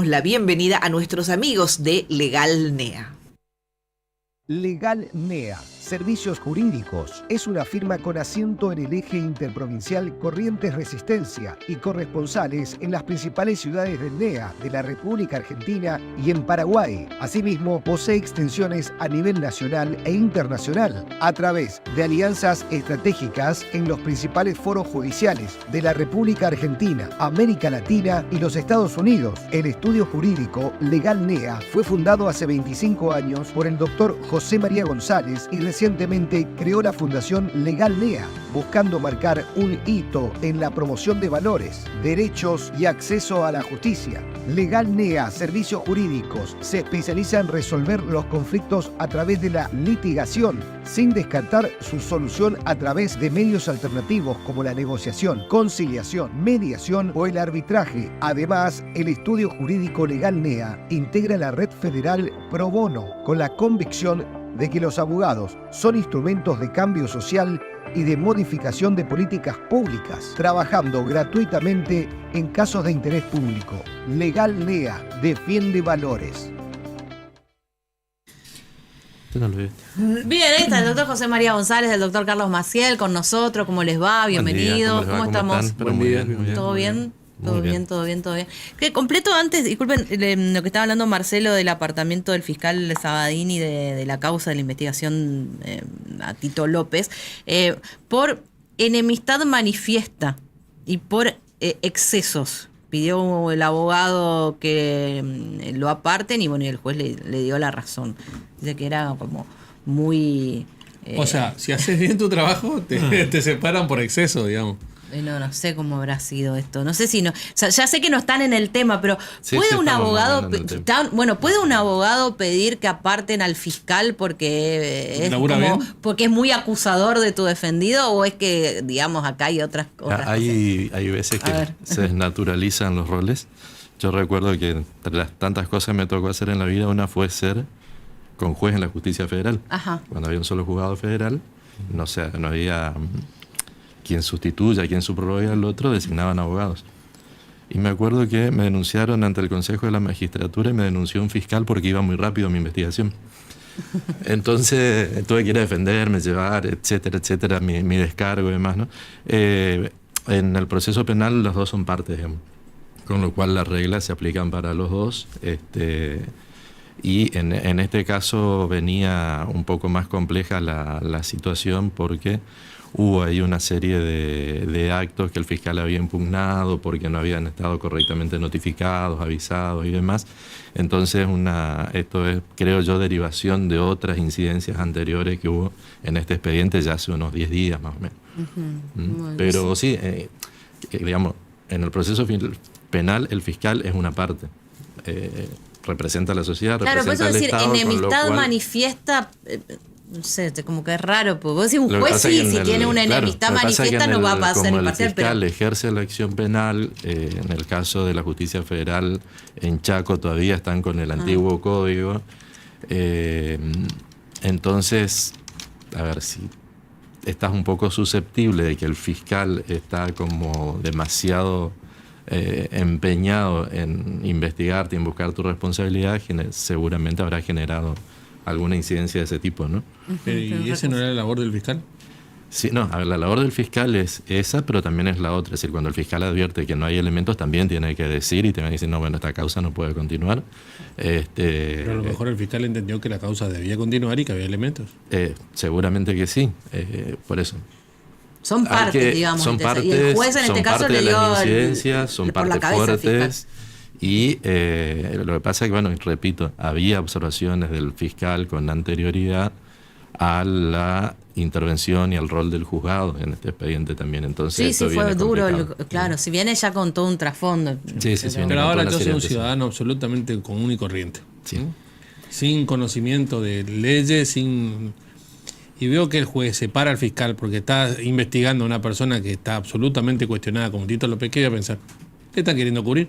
La bienvenida a nuestros amigos de Legal NEA. Legal NEA, Servicios Jurídicos, es una firma con asiento en el eje interprovincial Corrientes Resistencia y corresponsales en las principales ciudades del NEA, de la República Argentina y en Paraguay. Asimismo, posee extensiones a nivel nacional e internacional a través de alianzas estratégicas en los principales foros judiciales de la República Argentina, América Latina y los Estados Unidos. El estudio jurídico Legal NEA fue fundado hace 25 años por el doctor José María González y recientemente creó la Fundación Legal NEA, buscando marcar un hito en la promoción de valores, derechos y acceso a la justicia. Legal NEA Servicios Jurídicos se especializa en resolver los conflictos a través de la litigación, sin descartar su solución a través de medios alternativos como la negociación, conciliación, mediación o el arbitraje. Además, el estudio jurídico Legal NEA integra la red federal Pro Bono con la convicción de que los abogados son instrumentos de cambio social y de modificación de políticas públicas, trabajando gratuitamente en casos de interés público. Legal NEA defiende valores. Bien, ahí está el doctor José María González, el doctor Carlos Maciel con nosotros. ¿Cómo les va? Bienvenidos. ¿Cómo estamos? Buen día. ¿Todo bien? Todo bien, todo bien, todo bien. Que completo antes, disculpen, lo que estaba hablando Marcelo del apartamiento del fiscal Sabadini de la causa de la investigación a Tito López, por enemistad manifiesta y por excesos. Pidió el abogado que lo aparten y bueno, y el juez le dio la razón. Dice que era como muy... O sea, si haces bien tu trabajo, te separan por exceso, digamos. No sé cómo habrá sido esto. No sé si no. O sea, ya sé que no están en el tema, pero ¿puede un abogado puede un abogado pedir que aparten al fiscal porque porque es muy acusador de tu defendido, o es que, digamos, acá hay otras cosas? Hay veces que se desnaturalizan los roles. Yo recuerdo que entre las tantas cosas que me tocó hacer en la vida, una fue ser conjuez en la justicia federal. Ajá. Cuando había un solo juzgado federal, no había quien sustituya, quien subrogue al otro, designaban abogados. Y me acuerdo que me denunciaron ante el Consejo de la Magistratura y me denunció un fiscal porque iba muy rápido mi investigación. Entonces tuve que ir a defenderme, llevar, etcétera, mi descargo y demás, ¿no? En el proceso penal los dos son partes, digamos, con lo cual las reglas se aplican para los dos. Y en este caso venía un poco más compleja la situación porque hubo ahí una serie de actos que el fiscal había impugnado porque no habían estado correctamente notificados, avisados y demás. Entonces esto es, creo yo, derivación de otras incidencias anteriores que hubo en este expediente ya hace unos 10 días más o menos. Bueno, Pero sí, digamos, en el proceso penal el fiscal es una parte. Representa a la sociedad, claro, representa por eso al decir, Estado, enemistad cual, manifiesta, no sé, como que es raro, porque vos decís un juez sí, si tiene una enemistad manifiesta no va a ser imparcial. El fiscal ejerce la acción penal, en el caso de la justicia federal en Chaco todavía están con el antiguo código, entonces, a ver, si estás un poco susceptible de que el fiscal está como demasiado empeñado en investigarte y en buscar tu responsabilidad, seguramente habrá generado alguna incidencia de ese tipo, ¿no? ¿Y esa no era la labor del fiscal? Sí, no, a ver, la labor del fiscal es esa, pero también es la otra. Es decir, cuando el fiscal advierte que no hay elementos, también tiene que decir y tiene que decir, no, bueno, esta causa no puede continuar. Pero a lo mejor el fiscal entendió que la causa debía continuar y que había elementos. Seguramente que sí, por eso. Son partes, digamos. Son partes, y el juez en este caso le dio las incidencias, son partes fuertes. Y lo que pasa es que, bueno, repito, había observaciones del fiscal con anterioridad a la intervención y al rol del juzgado en este expediente también. Entonces, sí, fue duro, claro, si viene ya con todo un trasfondo. Sí, pero ahora yo soy un ciudadano absolutamente común y corriente. Sí. Sin conocimiento de leyes, y veo que el juez separa al fiscal porque está investigando a una persona que está absolutamente cuestionada como Tito López. ¿Qué voy a pensar? ¿Qué está queriendo cubrir?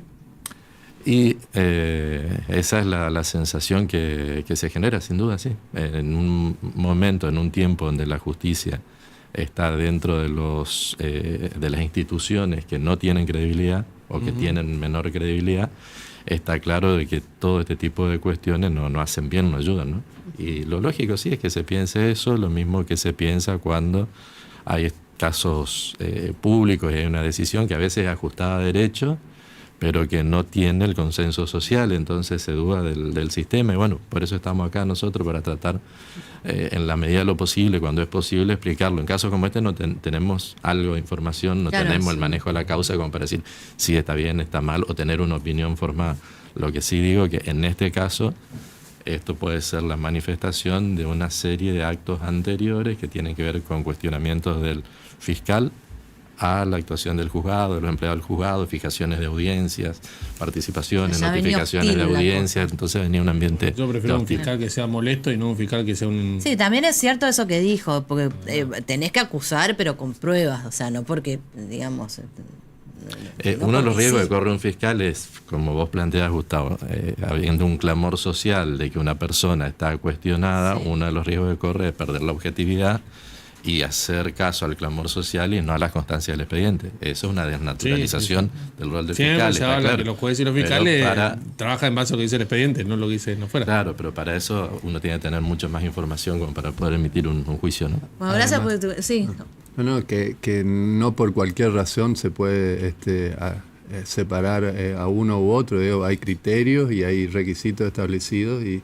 Y esa es la sensación que se genera, sin duda, sí. En un momento, en un tiempo donde la justicia está dentro de las instituciones que no tienen credibilidad o que tienen menor credibilidad, está claro de que todo este tipo de cuestiones no hacen bien, no ayudan, ¿no? Y lo lógico sí es que se piense eso, lo mismo que se piensa cuando hay casos públicos y hay una decisión que a veces es ajustada a derecho, pero que no tiene el consenso social, entonces se duda del sistema. Y bueno, por eso estamos acá nosotros, para tratar en la medida de lo posible, cuando es posible, explicarlo. En casos como este no tenemos algo de información, no Claro, tenemos sí. el manejo de la causa como para decir si está bien, está mal, o tener una opinión formada. Lo que sí digo que en este caso esto puede ser la manifestación de una serie de actos anteriores que tienen que ver con cuestionamientos del fiscal a la actuación del juzgado, de los empleados del juzgado, fijaciones de audiencias, participaciones, Ya venía notificaciones de hostil la audiencias, entonces venía un ambiente Yo prefiero un hostil. fiscal que sea molesto y no un fiscal que sea un... Sí, también es cierto eso que dijo, porque tenés que acusar, pero con pruebas, o sea, no porque, digamos... no Uno de los porque riesgos sí. que corre un fiscal es, como vos planteas, Gustavo, habiendo un clamor social de que una persona está cuestionada, Sí. uno de los riesgos que corre es perder la objetividad y hacer caso al clamor social y no a las constancias del expediente. Eso es una desnaturalización del rol del Siempre fiscal. se está habla claro. que los jueces y los Pero fiscales trabajan en base a lo que dice el expediente, no lo que dice no fuera. Claro, pero para eso uno tiene que tener mucha más información como para poder emitir un juicio, ¿no? Bueno, gracias Además- por sí. No, que no por cualquier razón se puede separar a uno u otro. Digo, hay criterios y hay requisitos establecidos y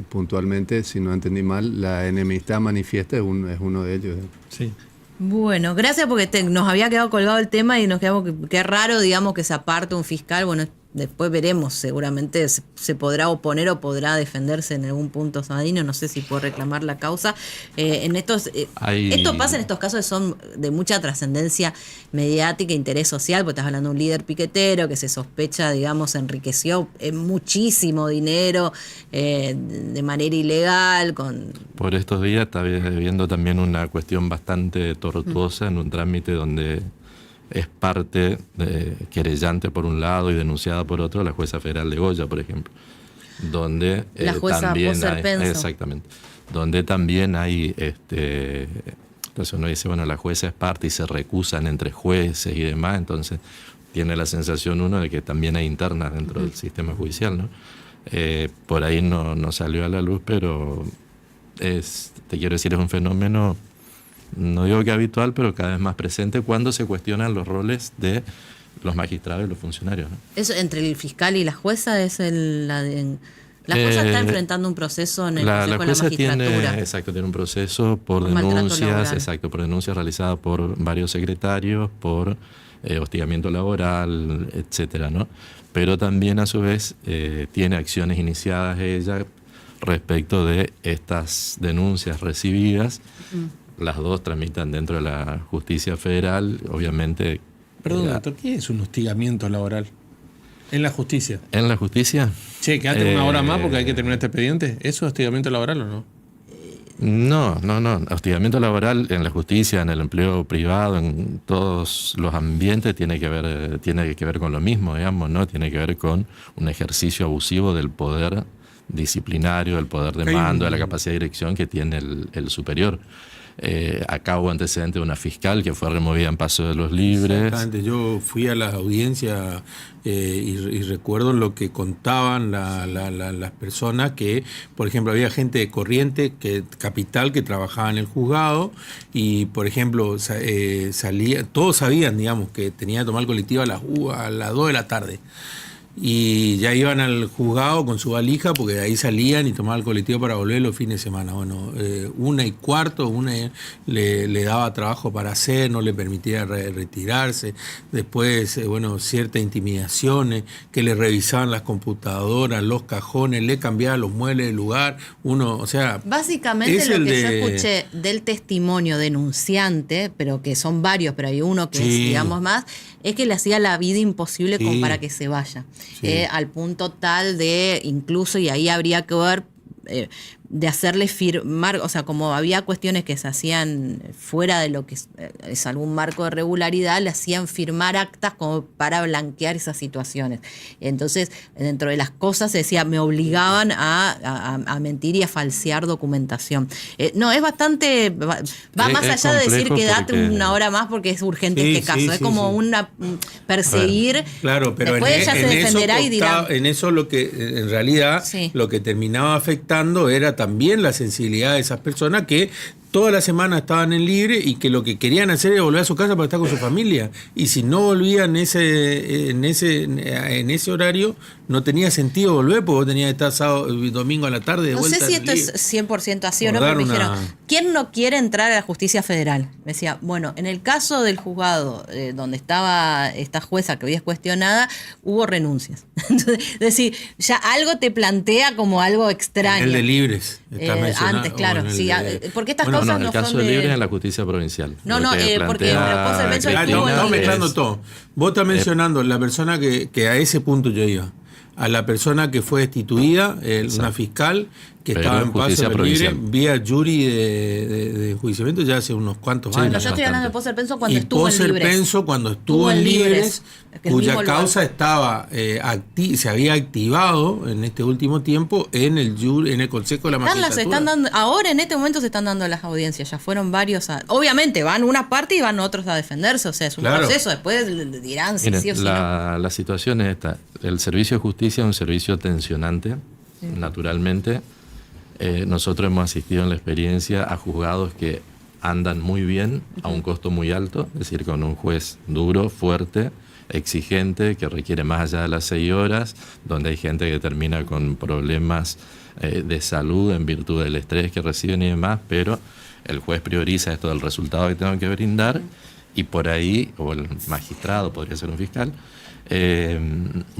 puntualmente, si no entendí mal, la enemistad manifiesta es uno de ellos. Sí. Bueno, gracias porque nos había quedado colgado el tema y nos quedamos que raro, digamos, que se aparte un fiscal. Bueno, después veremos, seguramente se podrá oponer o podrá defenderse en algún punto Sabatini, no sé si puede reclamar la causa. Esto pasa en estos casos que son de mucha trascendencia mediática, interés social, porque estás hablando de un líder piquetero que se sospecha, digamos, enriqueció muchísimo dinero de manera ilegal. Por estos días está viendo también una cuestión bastante tortuosa en un trámite donde es parte querellante por un lado y denunciada por otro, la jueza federal de Goya, por ejemplo, donde La jueza también Poser hay, Penso. exactamente, donde también hay entonces uno dice, bueno, la jueza es parte y se recusan entre jueces y demás, entonces tiene la sensación uno de que también hay internas dentro del sistema judicial, ¿no? Por ahí no salió a la luz, pero te quiero decir, es un fenómeno, no digo que habitual, pero cada vez más presente cuando se cuestionan los roles de los magistrados y los funcionarios, ¿no? Eso entre el fiscal y la jueza es la jueza está enfrentando un proceso en el La Consejo de la jueza Magistratura. tiene un proceso por Por maltrato denuncias, laboral. por denuncias realizadas por varios secretarios, por hostigamiento laboral, etcétera, ¿no? Pero también a su vez tiene acciones iniciadas ella respecto de estas denuncias recibidas. Las dos tramitan dentro de la justicia federal, obviamente. Perdón, doctor, ¿qué es un hostigamiento laboral? En la justicia. ¿En la justicia? Che, quédate una hora más porque hay que terminar este expediente. ¿Eso es hostigamiento laboral o no? No. Hostigamiento laboral en la justicia, en el empleo privado, en todos los ambientes tiene que ver con lo mismo, digamos, ¿no? Tiene que ver con un ejercicio abusivo del poder disciplinario, del poder de mando, de la capacidad de dirección que tiene el superior. Acá hubo antecedente de una fiscal que fue removida en Paso de los Libres. Exactamente, yo fui a la audiencia y recuerdo lo que contaban las personas que, por ejemplo, había gente de Corriente, Capital, que trabajaba en el juzgado y, por ejemplo, salía, todos sabían, digamos, que tenía que tomar el colectivo a las 2 de la tarde. Y ya iban al juzgado con su valija porque de ahí salían y tomaban el colectivo para volver los fines de semana. Bueno, 1:15, le daba trabajo para hacer, no le permitía retirarse. Después, ciertas intimidaciones, que le revisaban las computadoras, los cajones, le cambiaban los muebles de lugar. Básicamente es lo el que yo de- escuché del testimonio denunciante, pero que son varios, pero hay uno que es, Sí. digamos, más, es que le hacía la vida imposible como Sí. para que se vaya. Sí. Al punto tal de, incluso, y ahí habría que ver, hacerle firmar, o sea, como había cuestiones que se hacían fuera de lo que es algún marco de regularidad, le hacían firmar actas como para blanquear esas situaciones. Entonces, dentro de las cosas se decía, me obligaban a mentir y a falsear documentación. No, es bastante, va más allá de decir que date una hora más porque es urgente este caso, es como una perseguir. Claro, pero después ella se defenderá y dirá. En eso lo que en realidad lo que terminaba afectando era también la sensibilidad de esas personas que toda la semana estaban en libre y que lo que querían hacer era volver a su casa para estar con su familia. Y si no volvían en ese horario, no tenía sentido volver, porque vos tenías que estar sábado, domingo a la tarde de vuelta. No sé si esto es 100% así o no, pero me dijeron, ¿quién no quiere entrar a la justicia federal? Me decía, bueno, en el caso del juzgado donde estaba esta jueza que hoy es cuestionada, hubo renuncias. Entonces, es decir, ya algo te plantea como algo extraño. El de libres. Antes, claro. Sí, porque estas cosas el caso de libre en la justicia provincial. Porque estamos mezclando todo. Vos estás mencionando la persona que a ese punto yo iba. A la persona que fue destituida, una fiscal que estaba en paso libre, vía jury de enjuiciamiento ya hace unos cuantos años. No, yo estoy hablando de Poser Penso cuando estuvo en Poser libres. Penso cuando estuvo en libres, cuya causa estaba se había activado en este último tiempo en el Consejo de la Magistratura. Ahora en este momento se están dando las audiencias, ya fueron varios. Obviamente van unas partes y van otros a defenderse, o sea, es un proceso, después dirán si sí o si no. La situación es esta, el servicio de justicia es un servicio tensionante, naturalmente. Nosotros hemos asistido en la experiencia a juzgados que andan muy bien a un costo muy alto, es decir, con un juez duro, fuerte, exigente, que requiere más allá de las 6 horas, donde hay gente que termina con problemas de salud en virtud del estrés que reciben y demás, pero el juez prioriza esto del resultado que tengo que brindar y por ahí, o el magistrado, podría ser un fiscal,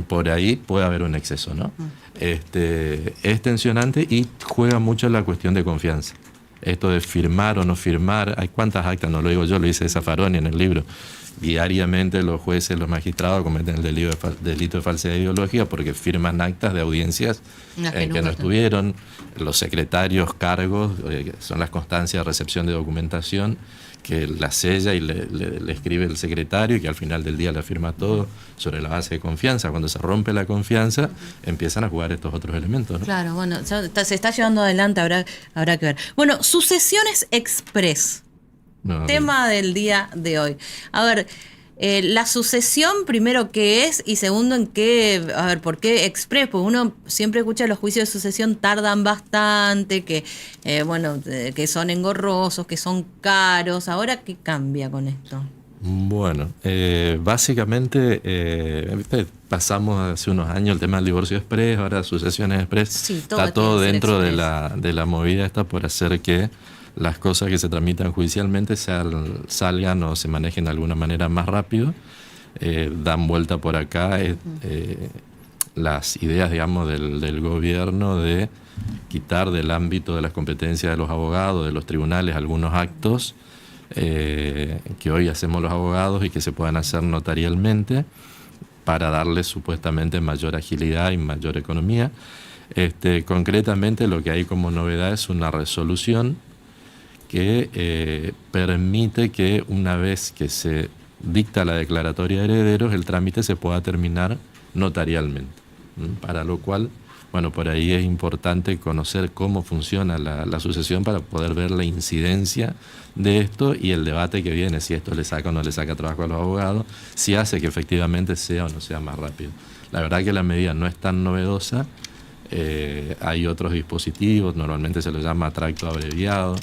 por ahí puede haber un exceso, ¿no? Es tensionante y juega mucho la cuestión de confianza. Esto de firmar o no firmar, hay cuántas actas, no lo digo yo, lo dice Zaffaroni en el libro. Diariamente los jueces, los magistrados cometen el delito de falsedad ideológica porque firman actas de audiencias en que no estuvieron. Los secretarios, cargos, son las constancias de recepción de documentación que la sella y le escribe el secretario y que al final del día la firma todo sobre la base de confianza. Cuando se rompe la confianza, empiezan a jugar estos otros elementos, ¿no? Claro, bueno, se está llevando adelante, habrá que ver. Bueno, sucesiones express. Tema del día de hoy. A ver, la sucesión, primero, ¿qué es? Y segundo, ¿en qué? A ver, ¿por qué express? Porque uno siempre escucha los juicios de sucesión tardan bastante, que que son engorrosos, que son caros. ¿Ahora qué cambia con esto? Bueno, básicamente pasamos hace unos años el tema del divorcio express, ahora sucesiones express. Está todo dentro de la movida esta por hacer que las cosas que se tramitan judicialmente salgan o se manejen de alguna manera más rápido. Dan vuelta por acá las ideas, digamos, del gobierno de quitar del ámbito de las competencias de los abogados, de los tribunales, algunos actos que hoy hacemos los abogados y que se puedan hacer notarialmente para darles supuestamente mayor agilidad y mayor economía. Concretamente lo que hay como novedad es una resolución que permite que una vez que se dicta la declaratoria de herederos, el trámite se pueda terminar notarialmente. Para lo cual, bueno, por ahí es importante conocer cómo funciona la sucesión para poder ver la incidencia de esto y el debate que viene, si esto le saca o no le saca trabajo a los abogados, si hace que efectivamente sea o no sea más rápido. La verdad que la medida no es tan novedosa, hay otros dispositivos, normalmente se los llama tracto abreviado,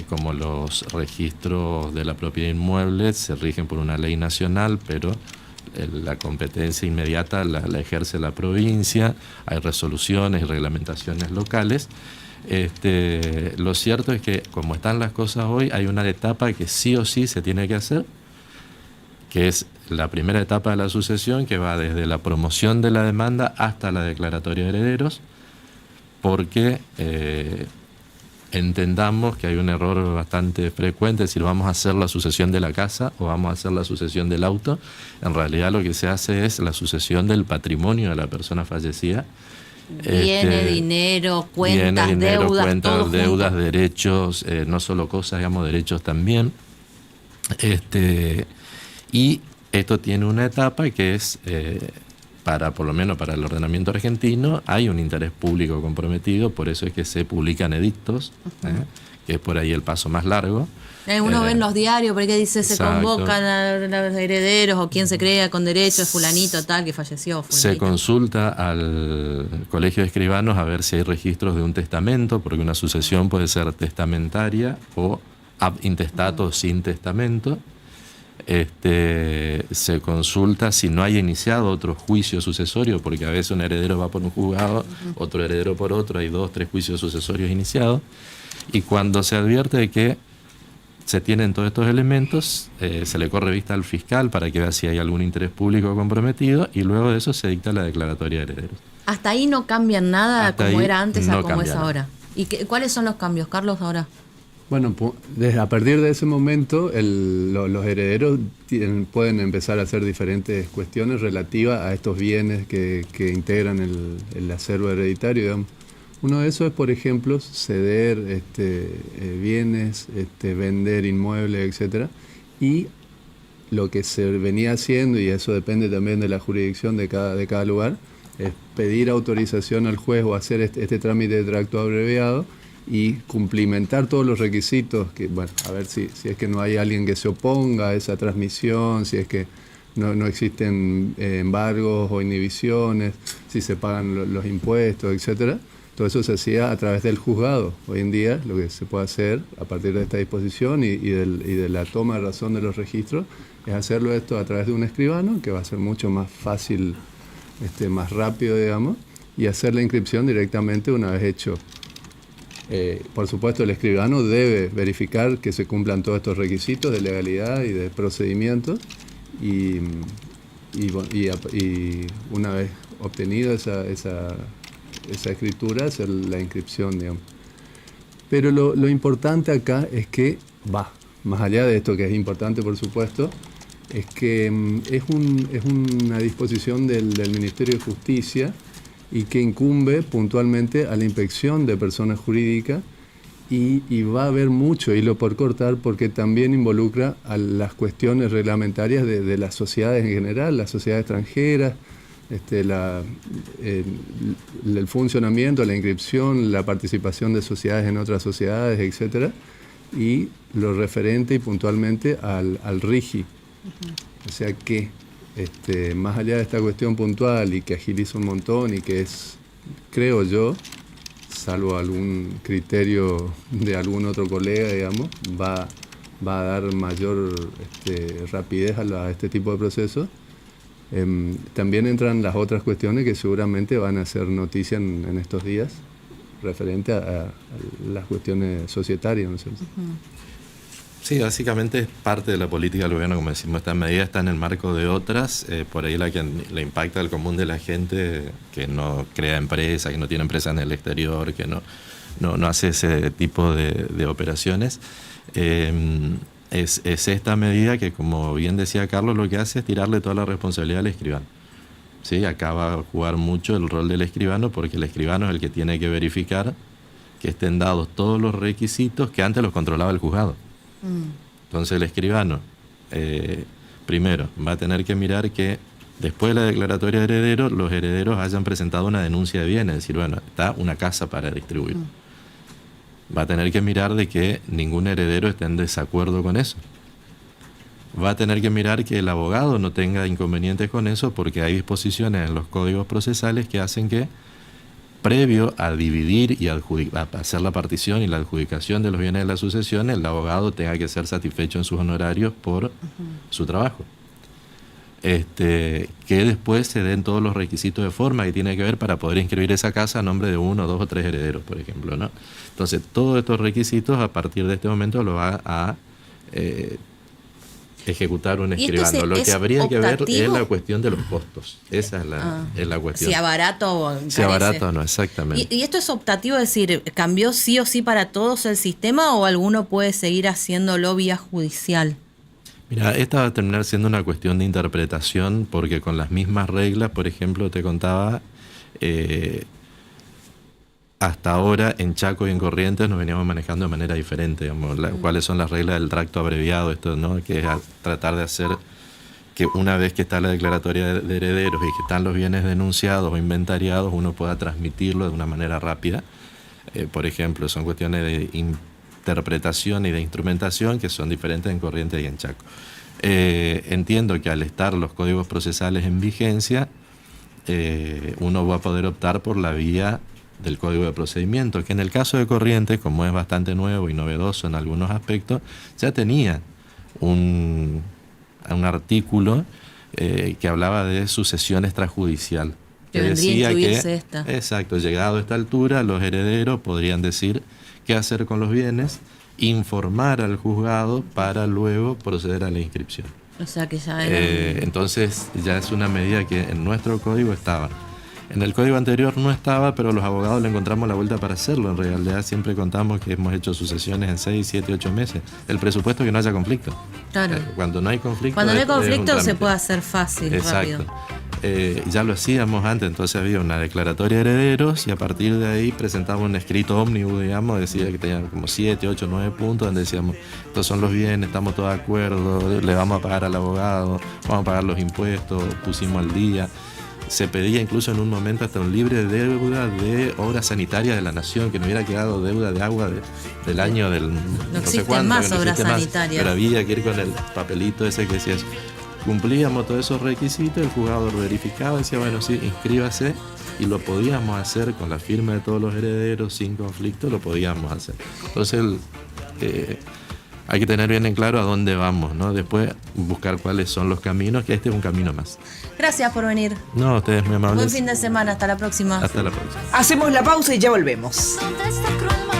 como los registros de la propiedad inmueble se rigen por una ley nacional, pero la competencia inmediata la ejerce la provincia, hay resoluciones y reglamentaciones locales. Lo cierto es que como están las cosas hoy, hay una etapa que sí o sí se tiene que hacer, que es la primera etapa de la sucesión, que va desde la promoción de la demanda hasta la declaratoria de herederos, porque entendamos que hay un error bastante frecuente, es decir, vamos a hacer la sucesión de la casa o vamos a hacer la sucesión del auto. En realidad lo que se hace es la sucesión del patrimonio de la persona fallecida Bienes, dinero, cuentas, dinero, deudas, cuentas, todo deudas, junto. derechos, no solo cosas, digamos, derechos también. Y esto tiene una etapa que es, por lo menos para el ordenamiento argentino, hay un interés público comprometido, por eso es que se publican edictos, que es por ahí el paso más largo. Uno ve en los diarios, por ahí que dice se exacto. convocan a los herederos o quien se crea con derechos, fulanito tal que falleció. Se Fulanito. consulta al Colegio de Escribanos a ver si hay registros de un testamento, porque una sucesión puede ser testamentaria o ab intestato sin testamento. Se consulta si no hay iniciado otro juicio sucesorio, porque a veces un heredero va por un juzgado, otro heredero por otro, hay 2, 3 juicios sucesorios iniciados. Y cuando se advierte de que se tienen todos estos elementos, se le corre vista al fiscal para que vea si hay algún interés público comprometido, y luego de eso se dicta la declaratoria de herederos. Hasta ahí no cambian nada Hasta como ahí era antes no a como es cambia ahora. ¿Y cuáles son los cambios, Carlos, ahora? Bueno, a partir de ese momento los herederos pueden empezar a hacer diferentes cuestiones relativas a estos bienes que integran el acervo hereditario, digamos. Uno de esos es, por ejemplo, ceder bienes, vender inmuebles, etc. Y lo que se venía haciendo, y eso depende también de la jurisdicción de cada lugar, es pedir autorización al juez o hacer este trámite de tracto abreviado y cumplimentar todos los requisitos, que, bueno, a ver si es que no hay alguien que se oponga a esa transmisión, si es que no existen embargos o inhibiciones, si se pagan los impuestos, etcétera. Todo eso se hacía a través del juzgado. Hoy en día lo que se puede hacer a partir de esta disposición y de la toma de razón de los registros es hacerlo esto a través de un escribano, que va a ser mucho más fácil, más rápido, digamos, y hacer la inscripción directamente una vez hecho. Por supuesto, el escribano debe verificar que se cumplan todos estos requisitos de legalidad y de procedimiento, y una vez obtenida esa escritura, hacer la inscripción, digamos. Pero lo importante acá es que más allá de esto, que es importante por supuesto, es que es una disposición del Ministerio de Justicia y que incumbe puntualmente a la inspección de personas jurídicas, y va a haber mucho hilo por cortar porque también involucra a las cuestiones reglamentarias de las sociedades en general, las sociedades extranjeras, el funcionamiento, la inscripción, la participación de sociedades en otras sociedades, etcétera, y lo referente y puntualmente al RIGI. O sea que, más allá de esta cuestión puntual y que agiliza un montón y que es, creo yo, salvo algún criterio de algún otro colega, digamos, va a dar mayor rapidez a este tipo de procesos. También entran las otras cuestiones que seguramente van a ser noticia en estos días, referente a las cuestiones societarias, ¿no es cierto? Sí, básicamente es parte de la política del gobierno, como decimos, esta medida está en el marco de otras, por ahí la que le impacta al común de la gente, que no crea empresas, que no tiene empresas en el exterior, que no hace ese tipo de operaciones. Es esta medida que, como bien decía Carlos, lo que hace es tirarle toda la responsabilidad al escribano. ¿Sí? Acá va a jugar mucho el rol del escribano, porque el escribano es el que tiene que verificar que estén dados todos los requisitos que antes los controlaba el juzgado. Entonces el escribano, primero, va a tener que mirar que después de la declaratoria de herederos, los herederos hayan presentado una denuncia de bienes, es decir, bueno, está una casa para distribuir. Va a tener que mirar de que ningún heredero esté en desacuerdo con eso. Va a tener que mirar que el abogado no tenga inconvenientes con eso, porque hay disposiciones en los códigos procesales que hacen que, previo a dividir y a hacer la partición y la adjudicación de los bienes de la sucesión, el abogado tenga que ser satisfecho en sus honorarios por su trabajo. Que después se den todos los requisitos de forma que tiene que ver para poder inscribir esa casa a nombre de 1, 2 o 3 herederos, por ejemplo, ¿no? Entonces, todos estos requisitos a partir de este momento lo va a ejecutar un escribano. Lo que habría que ver es la cuestión de los costos. Esa es la cuestión. Si abarato o encarece. Si abarato o no, exactamente. ¿Y esto es optativo? Es decir, ¿cambió sí o sí para todos el sistema o alguno puede seguir haciéndolo vía judicial? Mira, esta va a terminar siendo una cuestión de interpretación, porque con las mismas reglas, por ejemplo, te contaba, hasta ahora en Chaco y en Corrientes nos veníamos manejando de manera diferente, digamos, cuáles son las reglas del tracto abreviado, esto, ¿no? Que es tratar de hacer que una vez que está la declaratoria de herederos y que están los bienes denunciados o inventariados, uno pueda transmitirlo de una manera rápida. Por ejemplo, son cuestiones de interpretación y de instrumentación que son diferentes en Corrientes y en Chaco. Entiendo que al estar los códigos procesales en vigencia, uno va a poder optar por la vía del Código de Procedimiento, que en el caso de Corrientes, como es bastante nuevo y novedoso en algunos aspectos, ya tenía un artículo que hablaba de sucesión extrajudicial. Que vendría a incluirse esta. Exacto, llegado a esta altura, los herederos podrían decir qué hacer con los bienes, informar al juzgado para luego proceder a la inscripción. O sea que ya era... Entonces ya es una medida que en nuestro código estaba. En el código anterior no estaba, pero los abogados le encontramos la vuelta para hacerlo. En realidad siempre contamos que hemos hecho sucesiones en 6, 7, 8 meses. El presupuesto es que no haya conflicto. Claro. Cuando no hay conflicto... Cuando no hay conflicto se se puede hacer fácil, exacto. Rápido. Ya lo hacíamos antes, entonces había una declaratoria de herederos y a partir de ahí presentamos un escrito ómnibus, digamos, decía que tenía como 7, 8, 9 puntos, donde decíamos, estos son los bienes, estamos todos de acuerdo, le vamos a pagar al abogado, vamos a pagar los impuestos, pusimos al día. Se pedía incluso en un momento hasta un libre deuda de obras sanitarias de la nación, que no hubiera quedado deuda de agua del año del no sé cuánto, más obras sanitarias. Pero había que ir con el papelito ese que decía eso. Cumplíamos todos esos requisitos, el juzgador verificaba, decía, bueno, sí, inscríbase, y lo podíamos hacer con la firma de todos los herederos, sin conflicto, lo podíamos hacer. Entonces, hay que tener bien en claro a dónde vamos, ¿no? Después buscar cuáles son los caminos, que este es un camino más. Gracias por venir. No, ustedes muy amables. Buen fin de semana, hasta la próxima. Hasta la próxima. Hacemos la pausa y ya volvemos. ¿Dónde está cruel?